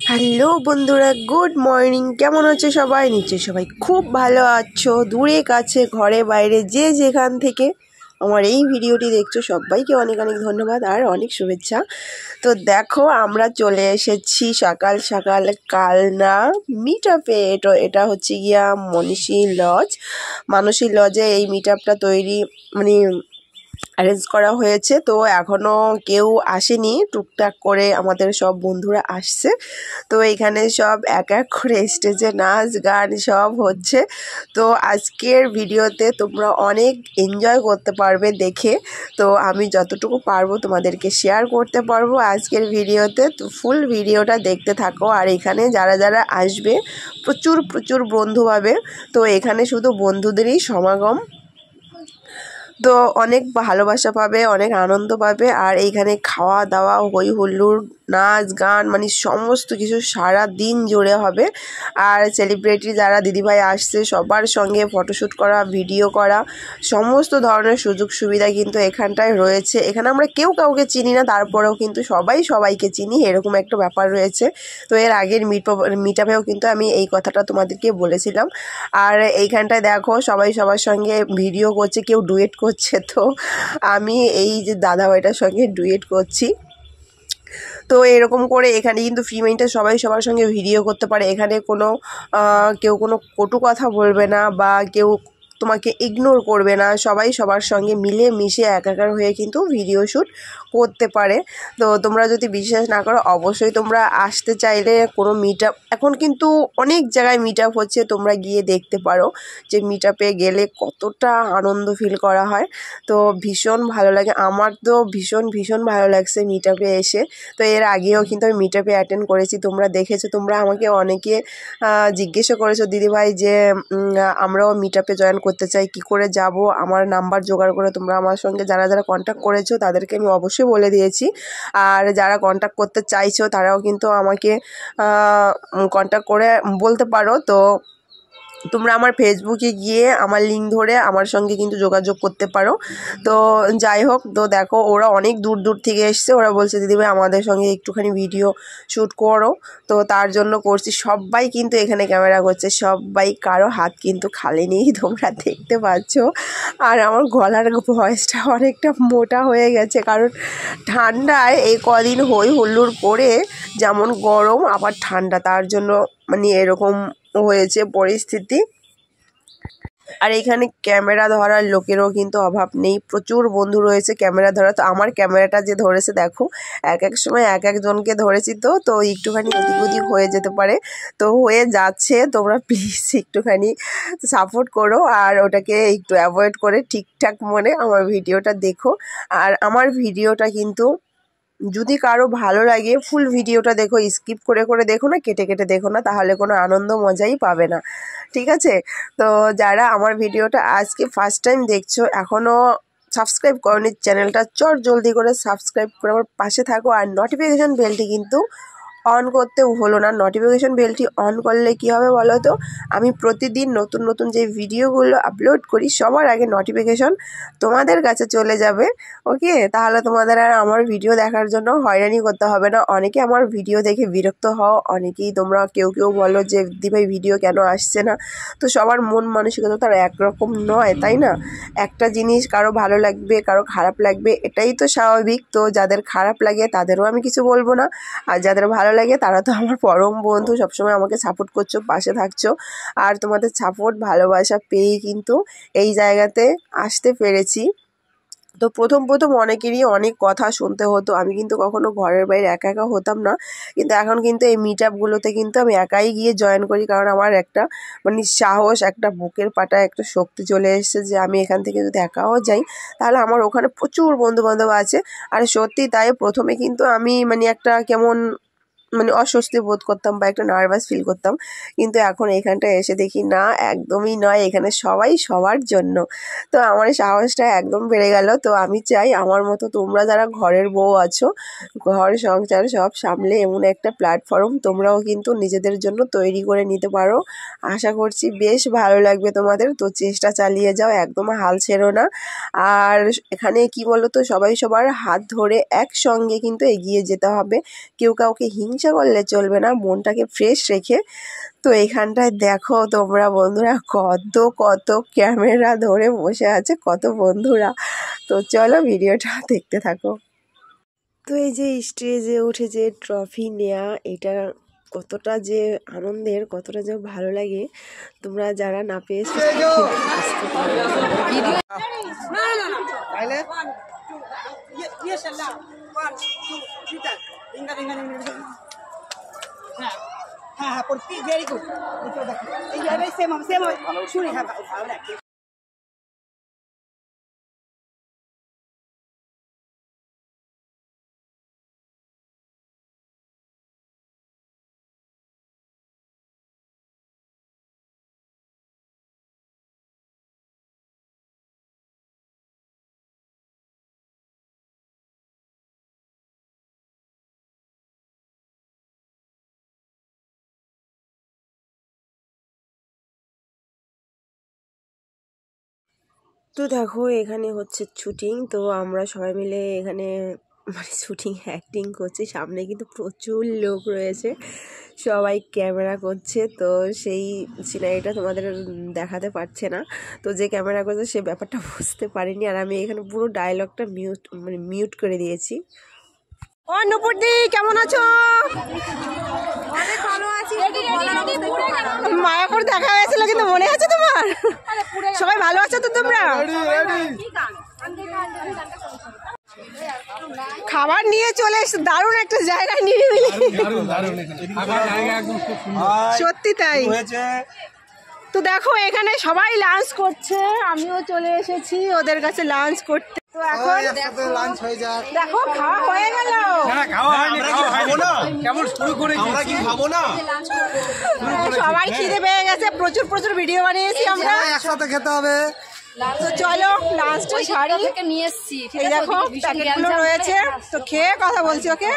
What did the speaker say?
Hello বন্ধুরা, good morning. কেমন আছো সবাই? নিশ্চয়ই সবাই খুব ভালো আছো। দূরে কাছে ঘরে বাইরে যে যেখান থেকে আমার এই ভিডিওটি দেখছো সবাইকে অনেক অনেক ধন্যবাদ আর অনেক শুভেচ্ছা। তো দেখো, আমরা চলে এসেছি সকাল সকাল কালনা মিট আপে। এটা হচ্ছে গিয়া মানসী লজে এই মিট আপটা তৈরি মানে অ্যারেঞ্জ করা হয়েছে। তো এখনও কেউ আসেনি, টুকটাক করে আমাদের সব বন্ধুরা আসছে। তো এখানে সব এক এক করে স্টেজে নাচ গান সব হচ্ছে। তো আজকের ভিডিওতে তোমরা অনেক এনজয় করতে পারবে দেখে। তো আমি যতটুকু পারবো তোমাদেরকে শেয়ার করতে পারবো আজকের ভিডিওতে। তো ফুল ভিডিওটা দেখতে থাকো। আর এখানে যারা যারা আসবে প্রচুর প্রচুর বন্ধু পাবে। তো এখানে শুধু বন্ধুদেরই সমাগম। তো অনেক ভালোবাসা পাবে, অনেক আনন্দ পাবে। আর এইখানে খাওয়া দাওয়া হই হুল্লোড় নাচ গান মানে সমস্ত কিছু সারা দিন জুড়ে হবে। আর সেলিব্রিটি যারা দিদিভাই আসছে সবার সঙ্গে ফটোশ্যুট করা, ভিডিও করা, সমস্ত ধরনের সুযোগ সুবিধা কিন্তু এখানটায় রয়েছে। এখানে আমরা কেউ কাউকে চিনি না, তারপরেও কিন্তু সবাই সবাইকে চিনি, এরকম একটা ব্যাপার রয়েছে। তো এর আগের মিট আপেও কিন্তু আমি এই কথাটা তোমাদেরকে বলেছিলাম। আর এইখানটায় দেখো সবাই সবার সঙ্গে ভিডিও করছে, কেউ ডুয়েট করছে। তো আমি এই যে দাদাভাইটার সঙ্গে ডুয়েট করছি। তো এরকম করে এখানে কিন্তু ফ্রি মাইন্ডে সবাই সবার সঙ্গে ভিডিও করতে পারে। এখানে কোনো কেউ কোনো কটু কথা বলবে না বা কেউ তোমাকে ইগনোর করবে না। সবাই সবার সঙ্গে মিলে মিশে একাকার হয়ে কিন্তু ভিডিও শ্যুট করতে পারে। তো তোমরা যদি বিশ্বাস না করো, অবশ্যই তোমরা আসতে চাইলে কোনো মিট আপ, এখন কিন্তু অনেক জায়গায় মিট আপ হচ্ছে, তোমরা গিয়ে দেখতে পারো যে মিট আপে গেলে কতটা আনন্দ ফিল করা হয়। তো ভীষণ ভালো লাগে, আমার তো ভীষণ ভীষণ ভালো লাগছে মিট আপে এসে। তো এর আগেও কিন্তু আমি মিট আপে অ্যাটেন্ড করেছি, তোমরা দেখেছো। তোমরা আমাকে অনেকে জিজ্ঞেসও করেছো দিদিভাই যে আমরাও মিট আপে জয়েন করতে চাই, কি করে যাব। আমার নাম্বার জোগাড় করে তোমরা আমার সঙ্গে যারা যারা কন্ট্যাক্ট করেছো তাদেরকে আমি অবশ্যই বলে দিয়েছি। আর যারা কন্ট্যাক্ট করতে চাইছো তারাও কিন্তু আমাকে কন্ট্যাক্ট করে বলতে পারো। তো তোমরা আমার ফেসবুকে গিয়ে আমার লিঙ্ক ধরে আমার সঙ্গে কিন্তু যোগাযোগ করতে পারো। তো যাই হোক, তো দেখো ওরা অনেক দূর দূর থেকে এসছে। ওরা বলছে দিদিভাই আমাদের সঙ্গে একটুখানি ভিডিও শ্যুট করো। তো তার জন্য করছি। সবাই কিন্তু এখানে ক্যামেরা করছে, সবাই, কারো হাত কিন্তু খালি নেই, তোমরা দেখতে পাচ্ছ। আর আমার গলার ভয়েসটা অনেকটা মোটা হয়ে গেছে, কারণ ঠান্ডায় এই কদিন হই হুল্লোড় করে যেমন গরম আবার ঠান্ডা, তার জন্য মানে এরকম হয়েছে পরিস্থিতি। আর এখানে ক্যামেরা ধরার লোকেরও কিন্তু অভাব নেই, প্রচুর বন্ধু রয়েছে ক্যামেরা ধরা। তো আমার ক্যামেরাটা যে ধরেছে দেখো, এক এক সময় এক একজনকে ধরেছি। তো একটুখানি এদিক ওদিক হয়ে যেতে পারে, তো হয়ে যাচ্ছে। তোমরা প্লিজ একটুখানি সাপোর্ট করো আর ওটাকে একটু অ্যাভয়েড করে ঠিকঠাক মনে আমার ভিডিওটা দেখো। আর আমার ভিডিওটা কিন্তু যদি কারো ভালো লাগে ফুল ভিডিওটা দেখো, স্কিপ করে করে দেখো না, কেটে কেটে দেখো না, তাহলে কোনো আনন্দ মজাই পাবে না, ঠিক আছে? তো যারা আমার ভিডিওটা আজকে ফার্স্ট টাইম দেখছো, এখনও সাবস্ক্রাইব করোনি চ্যানেলটা, জলদি করে সাবস্ক্রাইব করে আমার পাশে থাকো। আর নোটিফিকেশান বেলটি কিন্তু অন করতে হলো না। নোটিফিকেশান বেলটি অন করলে কি হবে বলো তো, আমি প্রতিদিন নতুন নতুন যে ভিডিওগুলো আপলোড করি সবার আগে নোটিফিকেশান তোমাদের কাছে চলে যাবে। ওকে, তাহলে তোমাদের আর আমার ভিডিও দেখার জন্য হয়রানি করতে হবে না। অনেকে আমার ভিডিও দেখে বিরক্ত হও, অনেকেই তোমরা কেউ কেউ বলো যে দিদিভাই ভিডিও কেন আসছে না। তো সবার মন মানসিকতা তো আর একরকম নয়, তাই না? একটা জিনিস কারো ভালো লাগবে, কারো খারাপ লাগবে, এটাই তো স্বাভাবিক। তো যাদের খারাপ লাগে তাদেরও আমি কিছু বলবো না, আর যাদের ভালো লাগে তারা তো আমার পরম বন্ধু, সবসময় আমাকে সাপোর্ট করছো, পাশে থাকছো। আর তোমাদের সাপোর্ট ভালোবাসা পেয়েই কিন্তু এই জায়গাতে আসতে পেরেছি। তো প্রথম প্রথম অনেকেরই অনেক কথা শুনতে হতো, আমি কিন্তু কখনো ঘরের বাইরে একা একা হতাম না। কিন্তু এখন কিন্তু এই মিট আপগুলোতে কিন্তু আমি একাই গিয়ে জয়েন করি, কারণ আমার একটা মানে সাহস, একটা বুকের পাটা একটা শক্তি চলে এসেছে যে আমি এখান থেকে যদি একাও যাই তাহলে আমার ওখানে প্রচুর বন্ধুবান্ধব আছে। আর সত্যি তাই, প্রথমে কিন্তু আমি মানে একটা কেমন মানে অস্বস্তি বোধ করতাম বা একটা নার্ভাস ফিল করতাম। কিন্তু এখন এখানটায় এসে দেখি না, একদমই নয়, এখানে সবাই সবার জন্য। তো আমার এই সাহসটা একদম বেড়ে গেল। তো আমি চাই আমার মতো তোমরা যারা ঘরের বউ আছো, ঘর সংসার সব সামলে এমন একটা প্ল্যাটফর্ম তোমরাও কিন্তু নিজেদের জন্য তৈরি করে নিতে পারো। আশা করছি বেশ ভালো লাগবে তোমাদের। তো চেষ্টা চালিয়ে যাও, একদম হাল ছেড়ো না। আর এখানে কি বলো তো, সবাই সবার হাত ধরে একসঙ্গে কিন্তু এগিয়ে যেতে হবে। কেউ কাউকে হিংসা ইচ্ছা করলে চলবে না, মনটাকে ফ্রেশ রেখে। তো এইখানটায় দেখো তোমরা বন্ধুরা কত কত ক্যামেরা ধরে বসে আছে কত বন্ধুরা। তো চলো ভিডিওটা দেখতে থাকো। তো এই যে স্টেজে উঠে যে ট্রফি নেয়া, এটা কতটা যে আনন্দের, কতটা যে ভালো লাগে, তোমরা যারা না পেয়েছো তো দেখো এখানে হচ্ছে শুটিং। তো আমরা সবাই মিলে এখানে মানে শুটিং অ্যাক্টিং করছি। সামনে কিন্তু প্রচুর লোক রয়েছে, সবাই ক্যামেরা করছে। তো সেই সিনারিটা তোমাদের দেখাতে পারছে না। তো যে ক্যামেরা করছে সে ব্যাপারটা বুঝতে পারিনি, আর আমি এখানে পুরো ডায়লগটা মিউট করে দিয়েছি। ও নুপুরদি কেমন আছো? মায়াপুর দেখা হয়েছিল কিন্তু মনে আছে তোমার? সবাই ভালো আছো তো তোমরা? খাবার নিয়ে চলে এসে দারুণ একটা জায়গায় নিরিবিলি, সত্যি তাই। তো দেখো এখানে সবাই লাঞ্চ করছে, আমিও চলে এসেছি ওদের কাছে লাঞ্চ করতে। তো এখন দেখো খাওয়া হয়ে গেল। সবার খিদে পেয়ে গেছে, প্রচুর প্রচুর ভিডিও বানিয়েছি আমরা, একসাথে খেতে হবে। তো চলো লাঞ্চটা সারি, নিয়ে এসছি। এই দেখো প্যাকেটগুলো রয়েছে, তো খেয়ে কথা বলছি। ওকে।